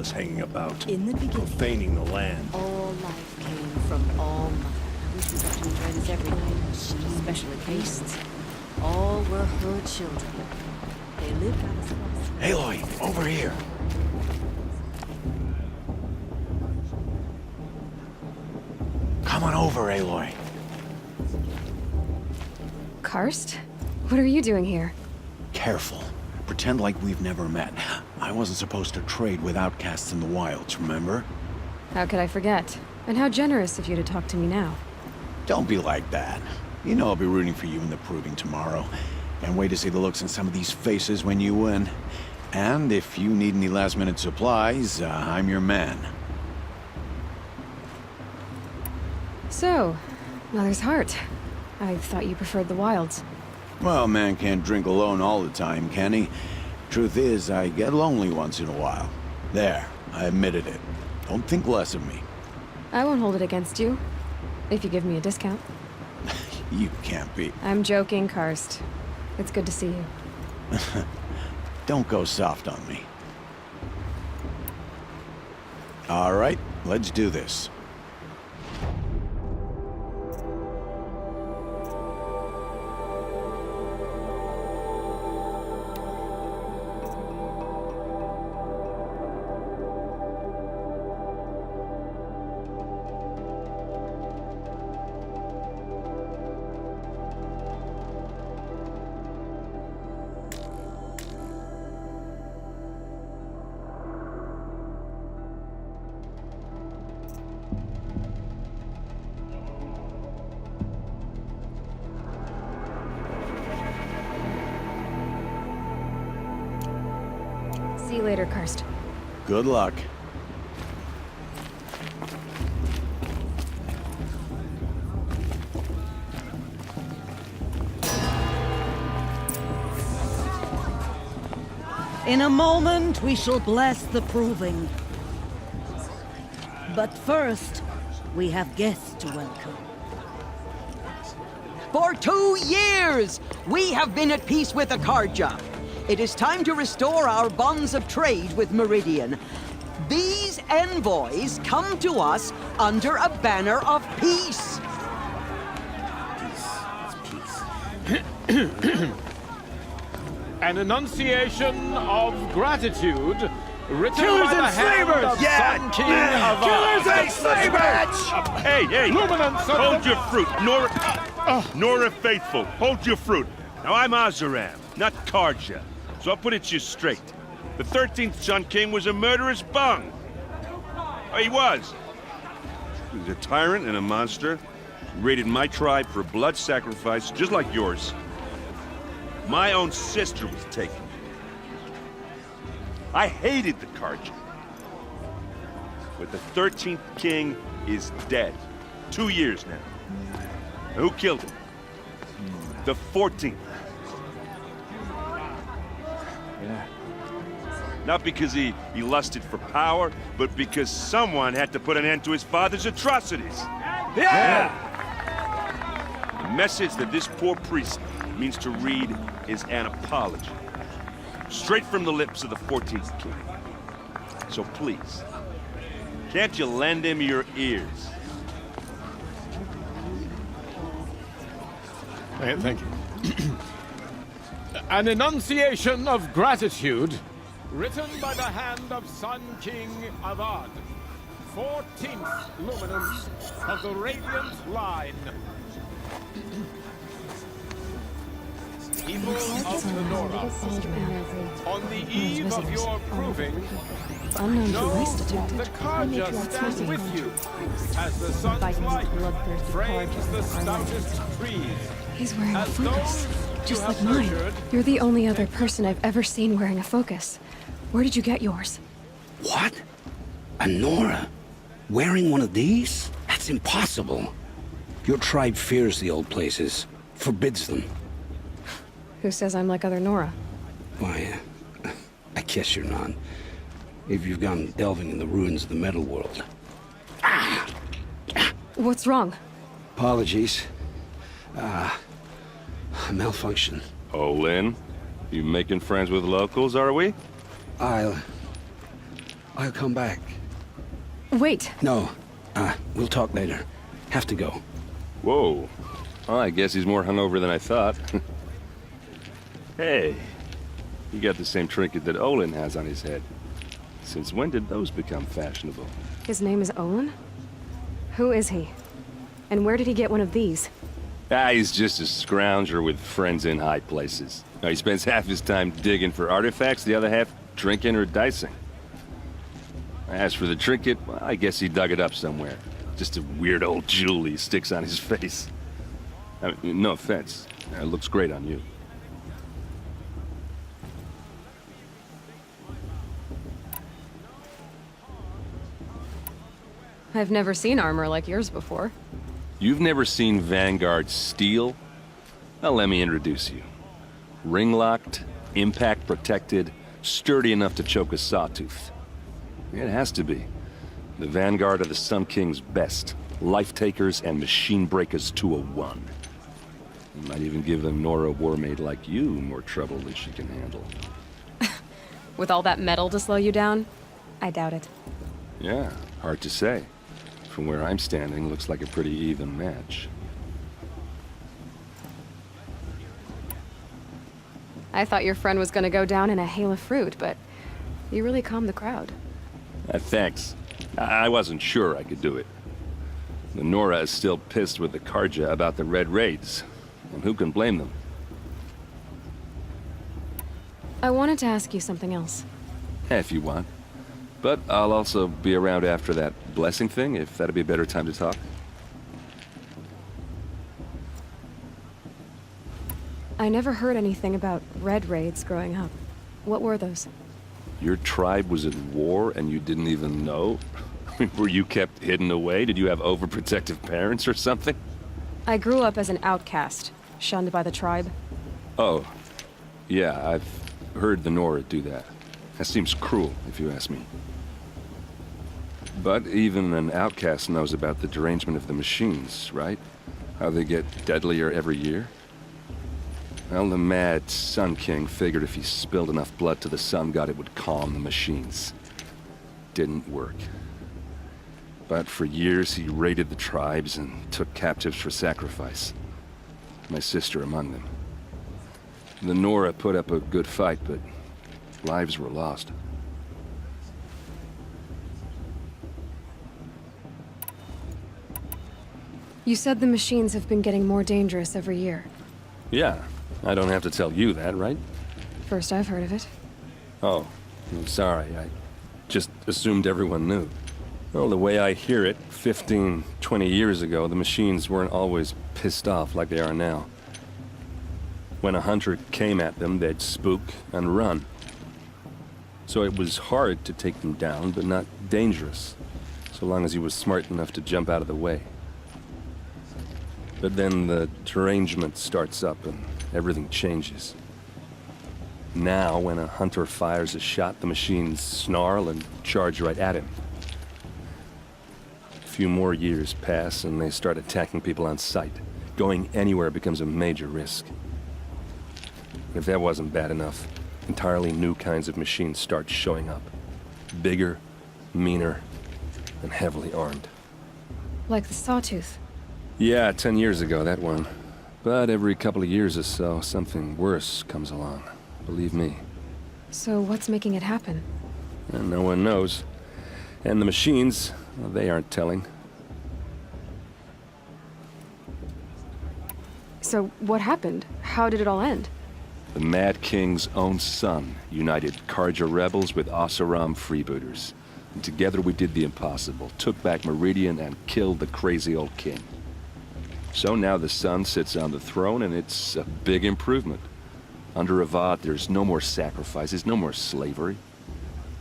is hanging about, In the beginning, profaning the land. all life came from all mother. We got to enjoy this every night, especially beasts. All were her children. They lived out as well. Aloy, over here. Come on over, Aloy. Karst? What are you doing here? Careful. Pretend like we've never met. I wasn't supposed to trade with outcasts in the wilds, remember? How could I forget? And how generous of you to talk to me now. Don't be like that. You know I'll be rooting for you in the proving tomorrow. Can't wait to see the looks on some of these faces when you win. And if you need any last-minute supplies, I'm your man. So, Mother's Heart. I thought you preferred the wilds. Well, man can't drink alone all the time, can he? Truth is, I get lonely once in a while. There, I admitted it. Don't think less of me. I won't hold it against you, if you give me a discount. You can't be. I'm joking, Karst. It's good to see you. Don't go soft on me. All right, let's do this. See you later, Karst. Good luck. In a moment, we shall bless the proving. But first, we have guests to welcome. For 2 years, we have been at peace with Akarja. It is time to restore our bonds of trade with Meridian. These envoys come to us under a banner of peace. An enunciation of gratitude written Killers by the and hand slavers! of Sun King of Killers and slavers! Hey, Luminance of hold the- your fruit. Nora Faithful, hold your fruit. Now, I'm Azaram, not Karja, so I'll put it to you straight. The 13th Sun King was a murderous bung. Oh, he was. He was a tyrant and a monster. He raided my tribe for a blood sacrifice, just like yours. My own sister was taken. I hated the Karja. But the 13th king is dead. 2 years now. Now, who killed him? The 14th. Yeah. Not because he lusted for power, but because someone had to put an end to his father's atrocities. Yeah! The message that this poor priest means to read is an apology. Straight from the lips of the 14th king. So please, can't you lend him your ears? Thank you. An enunciation of gratitude written by the hand of Sun King Avad, 14th luminance of the Radiant Line. People of the Nora, on the eve of your proving, Unknown know device detected. the Karja stands with you as the sun's light frames the stoutest trees. He's wearing a As focus, those just you like have mine. nurtured, You're the only other person I've ever seen wearing a focus. Where did you get yours? What? A Nora? Wearing one of these? That's impossible. Your tribe fears the old places, forbids them. Who says I'm like other Nora? Why, I guess you're not. If you've gone delving in the ruins of the metal world. What's wrong? Apologies. A malfunction. Oh, Lynn, you making friends with locals, are we? I'll I'll come back. Wait. No. We'll talk later. Have to go. Whoa. Well, I guess he's more hungover than I thought. Hey, you got the same trinket that Olin has on his head. Since when did those become fashionable? His name is Olin? Who is he? And where did he get one of these? He's just a scrounger with friends in high places. Now, he spends half his time digging for artifacts, the other half drinking or dicing. As for the trinket, well, I guess he dug it up somewhere. Just a weird old jewel he sticks on his face. I mean, no offense. It looks great on you. I've never seen armor like yours before. You've never seen Vanguard steel? Well, let me introduce you. Ring-locked, impact-protected, sturdy enough to choke a sawtooth. It has to be. The Vanguard of the Sun King's best. Life-takers and machine breakers to a one. You might even give a Nora warmaid like you more trouble than she can handle. With all that metal to slow you down? I doubt it. Yeah, hard to say. From where I'm standing, looks like a pretty even match. I thought your friend was gonna go down in a hail of fruit, but you really calmed the crowd. Thanks. I wasn't sure I could do it. The Nora is still pissed with the Karja about the Red Raids, and who can blame them? I wanted to ask you something else. If you want. But I'll also be around after that blessing thing, if that'd be a better time to talk. I never heard anything about Red Raids growing up. What were those? Your tribe was at war and you didn't even know? Were you kept hidden away? Did you have overprotective parents or something? I grew up as an outcast, shunned by the tribe. Oh, yeah, I've heard the Nora do that. That seems cruel, if you ask me. But even an outcast knows about the derangement of the machines, right? How they get deadlier every year? Well, the mad Sun King figured if he spilled enough blood to the Sun God, it would calm the machines. Didn't work. But for years, he raided the tribes and took captives for sacrifice. My sister among them. The Nora put up a good fight, but lives were lost. You said the machines have been getting more dangerous every year. Yeah, I don't have to tell you that, right? First I've heard of it. Oh, I'm sorry. I just assumed everyone knew. Well, the way I hear it, 15, 20 years ago, the machines weren't always pissed off like they are now. When a hunter came at them, they'd spook and run. So it was hard to take them down, but not dangerous, so long as he was smart enough to jump out of the way. But then the derangement starts up and everything changes. Now, when a hunter fires a shot, the machines snarl and charge right at him. A few more years pass and they start attacking people on sight. Going anywhere becomes a major risk. If that wasn't bad enough, entirely new kinds of machines start showing up. Bigger, meaner, and heavily armed. Like the Sawtooth. Yeah, 10 years ago, that one. But every couple of years or so, something worse comes along. Believe me. So what's making it happen? And no one knows. And the machines, well, they aren't telling. So what happened? How did it all end? The Mad King's own son united Karja rebels with Oseram freebooters. And together we did the impossible, took back Meridian and killed the crazy old king. So now the son sits on the throne and it's a big improvement. Under Avad, there's no more sacrifices, no more slavery.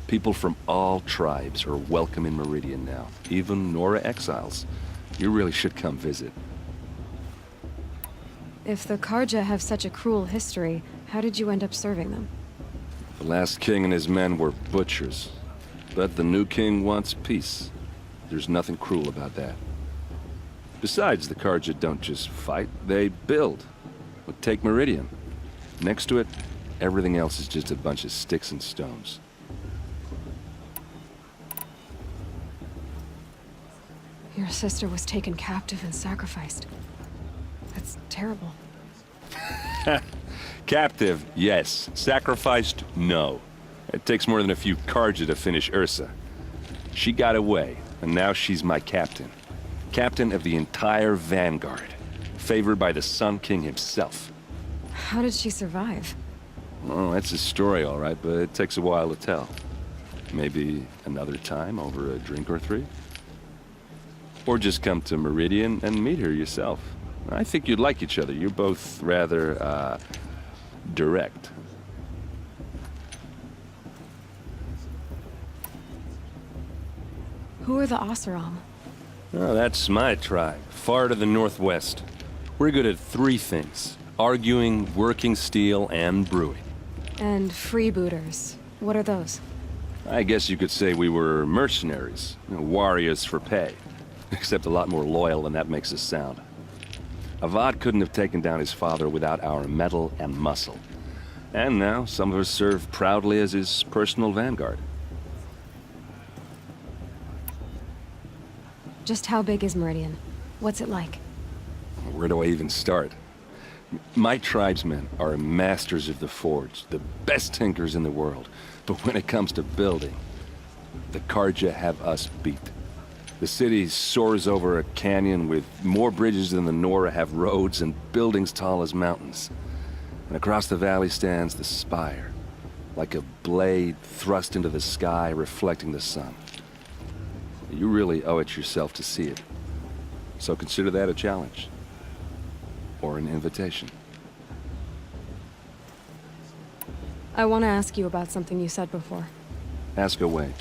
People from all tribes are welcome in Meridian now, even Nora exiles. You really should come visit. If the Karja have such a cruel history, how did you end up serving them? The last king and his men were butchers. But the new king wants peace. There's nothing cruel about that. Besides, the Karja don't just fight, they build. But take Meridian. Next to it, everything else is just a bunch of sticks and stones. Your sister was taken captive and sacrificed. That's terrible. Captive, yes. Sacrificed, no. It takes more than a few Carja to finish Ursa. She got away, and now she's my captain. Captain of the entire Vanguard. Favored by the Sun King himself. How did she survive? Oh, that's a story, all right, but it takes a while to tell. Maybe another time over a drink or three? Or just come to Meridian and meet her yourself. I think you'd like each other. You're both rather, direct. Who are the Oseram? Oh, that's my tribe, far to the northwest. We're good at three things. Arguing, working steel, and brewing. And freebooters. What are those? I guess you could say we were mercenaries. Warriors for pay. Except a lot more loyal than that makes us sound. Avad couldn't have taken down his father without our metal and muscle. And now, some of us serve proudly as his personal vanguard. Just how big is Meridian? What's it like? Where do I even start? My tribesmen are masters of the forge, the best tinkers in the world. But when it comes to building, the Carja have us beat. The city soars over a canyon with more bridges than the Nora have roads and buildings tall as mountains. And across the valley stands the spire, like a blade thrust into the sky reflecting the sun. You really owe it yourself to see it. So consider that a challenge. Or an invitation. I want to ask you about something you said before. Ask away.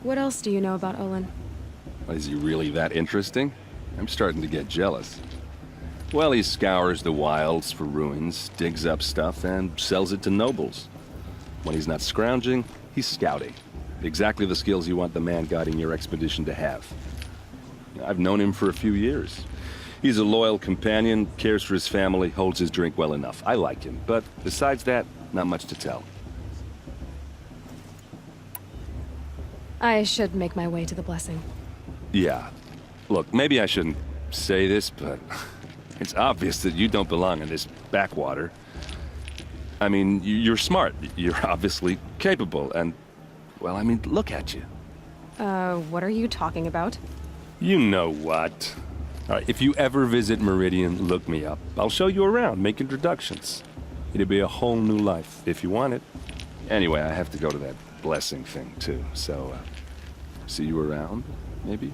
What else do you know about Olin? Is he really that interesting? I'm starting to get jealous. Well, he scours the wilds for ruins, digs up stuff, and sells it to nobles. When he's not scrounging, he's scouting. Exactly the skills you want the man guiding your expedition to have. I've known him for a few years. He's a loyal companion, cares for his family, holds his drink well enough. I like him, but besides that, not much to tell. I should make my way to the blessing. Yeah. Look, maybe I shouldn't say this, but it's obvious that you don't belong in this backwater. I mean, you're smart. You're obviously capable, and, well, I mean, look at you. What are you talking about? You know what. All right, if you ever visit Meridian, look me up. I'll show you around, make introductions. It'll be a whole new life, if you want it. Anyway, I have to go to that blessing thing, too, so, see you around, maybe?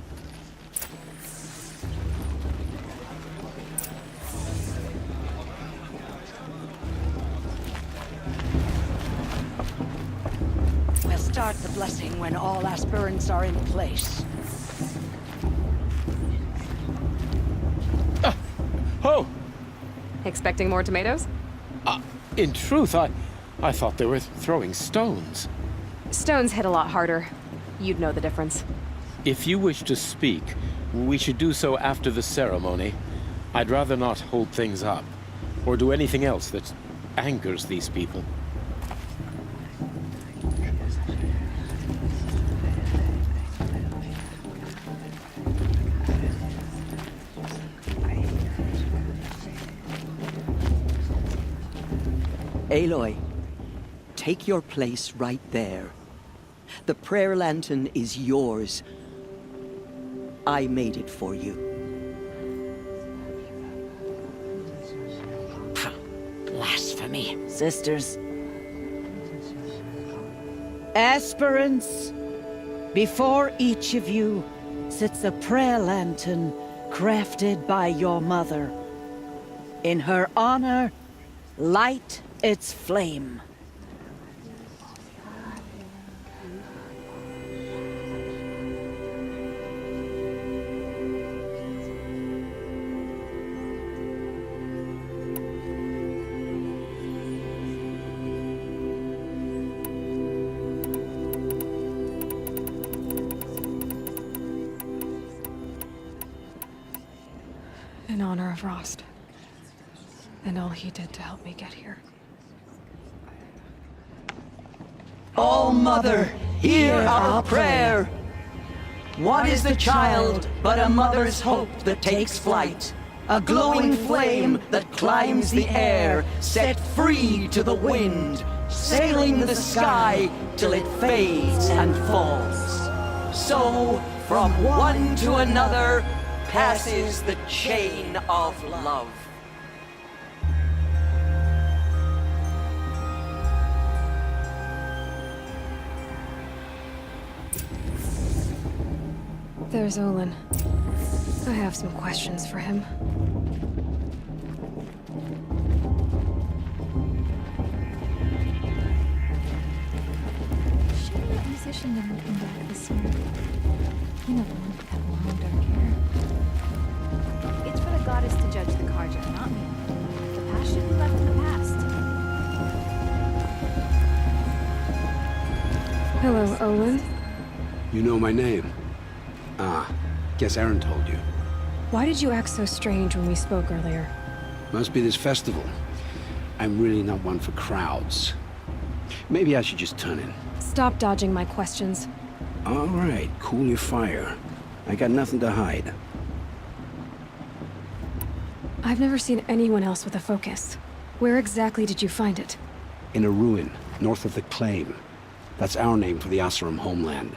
We'll start the blessing when all aspirants are in place. Oh! Expecting more tomatoes? In truth, I thought they were throwing stones. Stones hit a lot harder. You'd know the difference. If you wish to speak, we should do so after the ceremony. I'd rather not hold things up, or do anything else that angers these people. Aloy, take your place right there. The prayer lantern is yours. I made it for you. Blasphemy. Sisters. Aspirants, before each of you sits a prayer lantern crafted by your mother. In her honor, light its flame. In honor of Rost. And all he did to help me get here. All Mother, hear our prayer. What is the child but a mother's hope that takes flight? A glowing flame that climbs the air, set free to the wind, sailing the sky till it fades and falls. So, from one to another, passes the chain of love. There's Olin. I have some questions for him. Sure that musician didn't come back this year. You know the one with that long dark hair. It's for the goddess to judge the Karja, not me. The past should be left in the past. Hello, Olin. You know my name? Ah, guess Aaron told you. Why did you act so strange when we spoke earlier? Must be this festival. I'm really not one for crowds. Maybe I should just turn in. Stop dodging my questions. All right, cool your fire. I got nothing to hide. I've never seen anyone else with a focus. Where exactly did you find it? In a ruin, north of the Claim. That's our name for the Oseram homeland.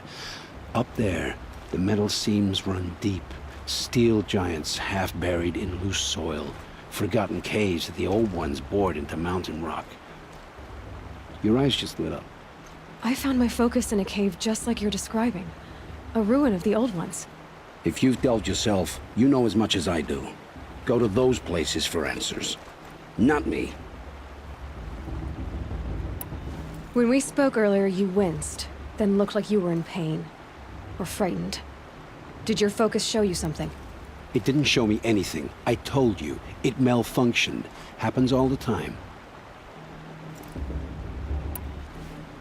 Up there, the metal seams run deep. Steel giants half buried in loose soil. Forgotten caves that the old ones bored into mountain rock. Your eyes just lit up. I found my focus in a cave just like you're describing. A ruin of the old ones. If you've delved yourself, you know as much as I do. Go to those places for answers. Not me. When we spoke earlier, you winced, then looked like you were in pain. Or frightened. Did your focus show you something? It didn't show me anything. I told you. It malfunctioned. Happens all the time.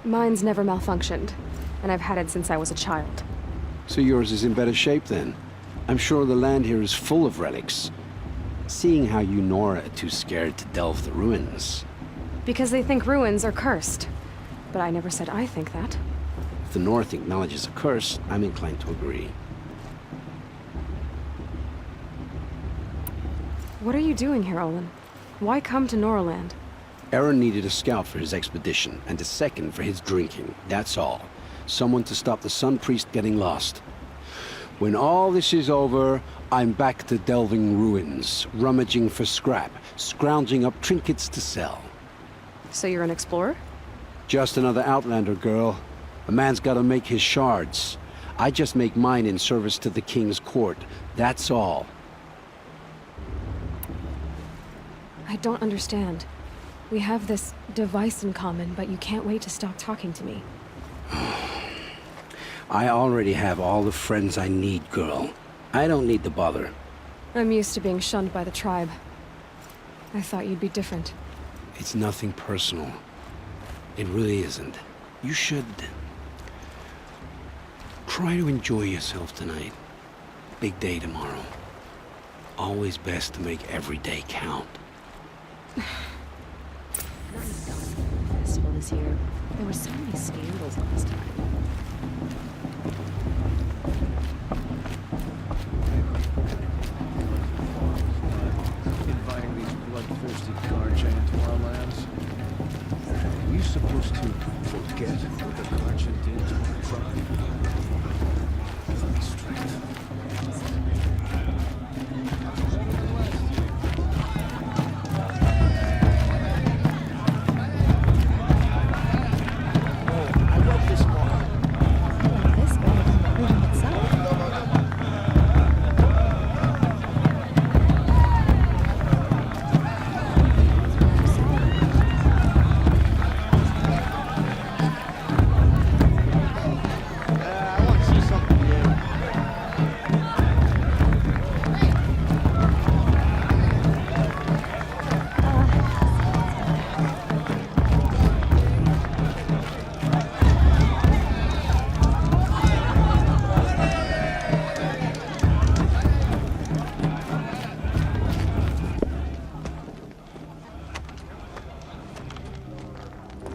Mine's never malfunctioned, and I've had it since I was a child. So yours is in better shape then. I'm sure the land here is full of relics. Seeing how you Nora are too scared to delve the ruins. Because they think ruins are cursed. But I never said I think that. If the North acknowledges a curse, I'm inclined to agree. What are you doing here, Olin? Why come to Noraland? Aaron needed a scout for his expedition, and a second for his drinking. That's all. Someone to stop the Sun Priest getting lost. When all this is over, I'm back to delving ruins, rummaging for scrap, scrounging up trinkets to sell. So you're an explorer? Just another Outlander, girl. A man's gotta make his shards. I just make mine in service to the King's court. That's all. I don't understand. We have this device in common, but you can't wait to stop talking to me. I already have all the friends I need, girl. I don't need the bother. I'm used to being shunned by the tribe. I thought you'd be different. It's nothing personal. It really isn't. You should... try to enjoy yourself tonight. Big day tomorrow. Always best to make every day count. Festival this year. There were so many scandals last time. Inviting these bloodthirsty Karja into our lands. Are we supposed to forget what the Karja did to our tribe? Give me strength.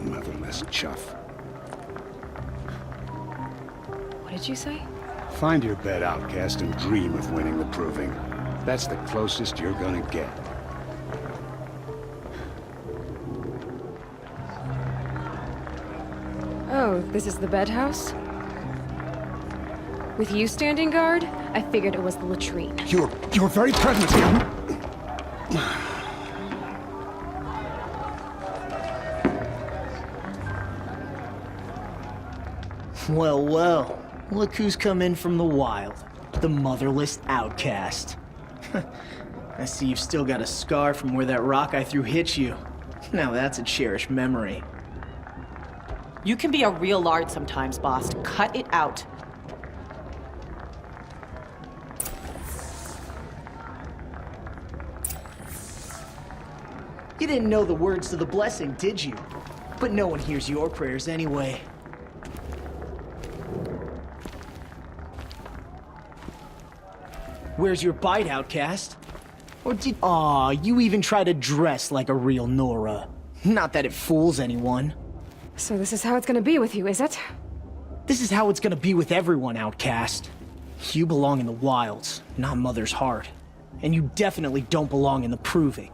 Motherless chuff. What did you say? Find your bed, outcast, and dream of winning the proving. That's the closest you're gonna get. Oh, this is the bed house? With you standing guard, I figured it was the latrine. Your very presence here. Well, well. Look who's come in from the wild. The motherless outcast. I see you've still got a scar from where that rock I threw hit you. Now that's a cherished memory. You can be a real lard sometimes, boss. Cut it out. You didn't know the words to the blessing, did you? But no one hears your prayers anyway. Where's your bite, outcast? Or did... Aw, you even try to dress like a real Nora. Not that it fools anyone. So this is how it's gonna be with you, is it? This is how it's gonna be with everyone, outcast. You belong in the wilds, not Mother's heart. And you definitely don't belong in the proving.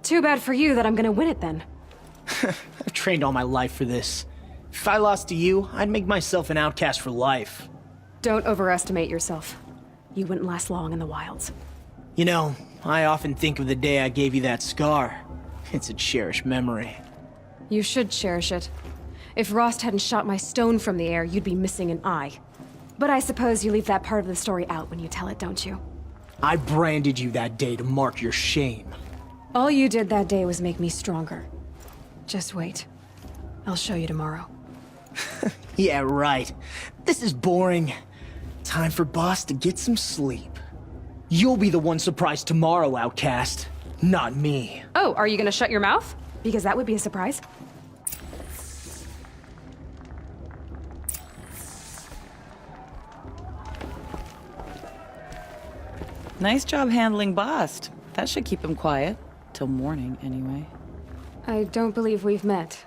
Too bad for you that I'm gonna win it then. I've trained all my life for this. If I lost to you, I'd make myself an outcast for life. Don't overestimate yourself. You wouldn't last long in the wilds. You know, I often think of the day I gave you that scar. It's a cherished memory. You should cherish it. If Rost hadn't shot my stone from the air, you'd be missing an eye. But I suppose you leave that part of the story out when you tell it, don't you? I branded you that day to mark your shame. All you did that day was make me stronger. Just wait. I'll show you tomorrow. Yeah, right. This is boring. Time for Boss to get some sleep. You'll be the one surprised tomorrow, outcast. Not me. Oh, are you gonna shut your mouth? Because that would be a surprise. Nice job handling Bast. That should keep him quiet. Till morning, anyway. I don't believe we've met.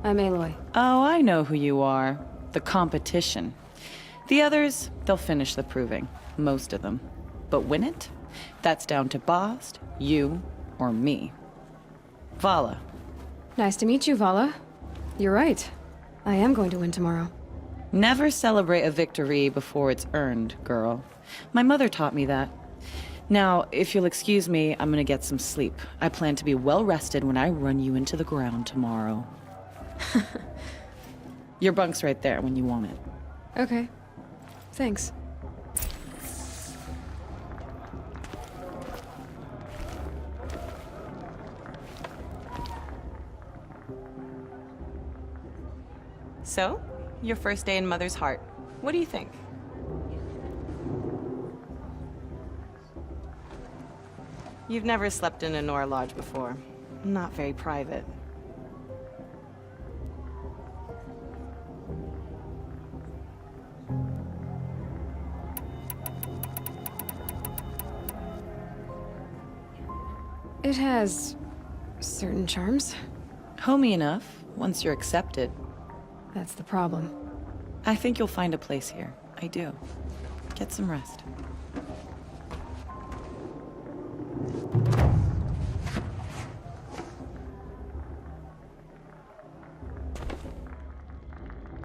I'm Aloy. Oh, I know who you are. The competition. The others, they'll finish the proving. Most of them. But win it? That's down to Bast, you, or me. Vala. Nice to meet you, Vala. You're right. I am going to win tomorrow. Never celebrate a victory before it's earned, girl. My mother taught me that. Now, if you'll excuse me, I'm gonna get some sleep. I plan to be well rested when I run you into the ground tomorrow. Your bunk's right there when you want it. Okay. Thanks. So, your first day in Mother's heart. What do you think? You've never slept in a Nora lodge before. Not very private. It has certain charms. Homey enough, once you're accepted. That's the problem. I think you'll find a place here. I do. Get some rest.